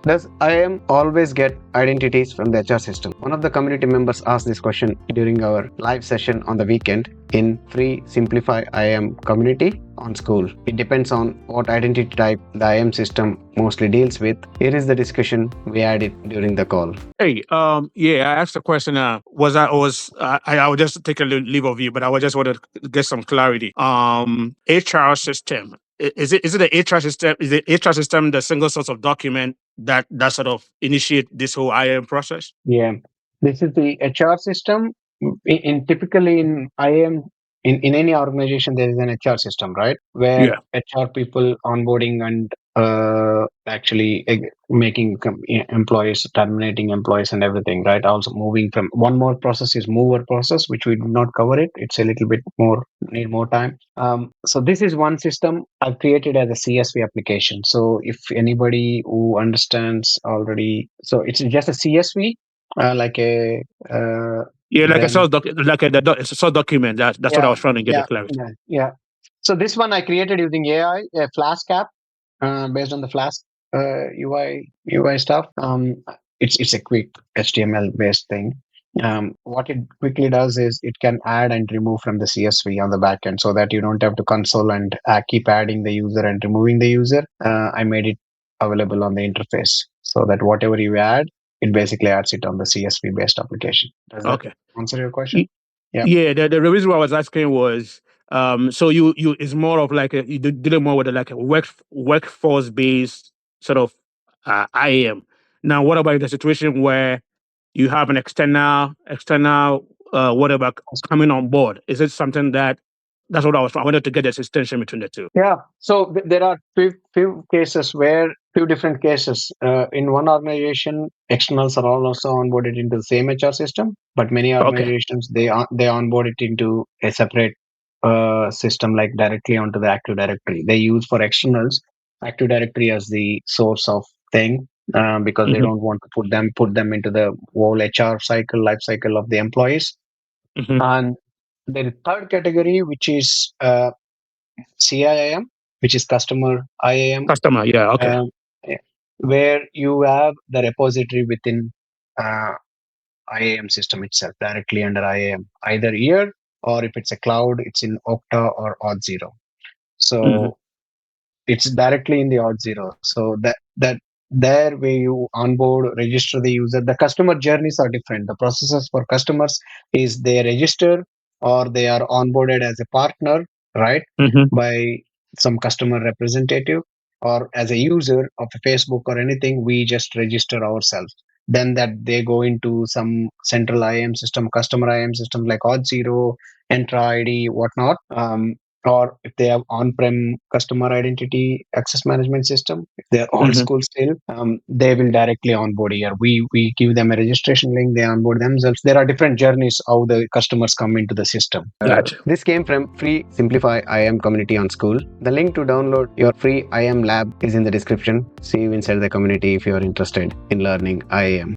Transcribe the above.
Does IAM always get identities from the HR system? One of the community members asked this question during our live session on the weekend in free Simplify IAM community on School. It depends on what identity type the IAM system mostly deals with. Here is the discussion we had it during the call. Hey, I asked the question. I will just take a leave of you, but I just wanted to get some clarity. HR system. Is it the HR system? Is the HR system the single source of document that sort of initiate this whole IAM process? Yeah, this is the HR system. Typically in IAM, in any organization, there is an HR system, right? Where HR people onboarding and actually making employees, terminating employees, and everything, right? Also moving from one more process is mover process, which we do not cover it. It's a little bit more need more time. So this is one system I've created as a CSV application. So if anybody who understands already, so it's just a CSV. Like a like a source document. That's what I was trying to get clarity. Yeah. So this one I created using AI, a Flask app, based on the Flask UI stuff. It's a quick HTML based thing. What it quickly does is it can add and remove from the CSV on the backend, so that you don't have to console and keep adding the user and removing the user. I made it available on the interface so that whatever you add, it basically adds it on the CSV based application. Does that answer your question? Yeah. The reason why I was asking was so you it's more of like you dealing more with like a workforce based sort of IAM. Now, what about the situation where you have an external whatever coming on board? Is it something that's what I wanted to get this distinction between the two? Yeah. So there are few cases where few different cases. In one organization, externals are all also onboarded into the same HR system, but many organizations they onboard it into a separate system, like directly onto the Active Directory. They use for externals Active Directory as the source of thing, because they don't want to put them into the whole HR life cycle of the employees. And the third category, which is CIAM, which is customer IAM. Customer, where you have the repository within IAM system itself, directly under IAM, either here, or if it's a cloud, it's in Okta or Auth0. So it's directly in the Auth0. So that there where you onboard, register the user, the customer journeys are different. The processes for customers is they register or they are onboarded as a partner, right? By some customer representative, or as a user of a Facebook or anything, we just register ourselves. Then that they go into some central IAM system, customer IAM system like Auth0, Entra ID, whatnot. Or if they have on-prem customer identity access management system, if they're old school still, they will directly onboard here. We give them a registration link, they onboard themselves. There are different journeys how the customers come into the system. This came from free Simplify IAM community on School. The link to download your free IAM lab is in the description. See you inside the community if you are interested in learning IAM.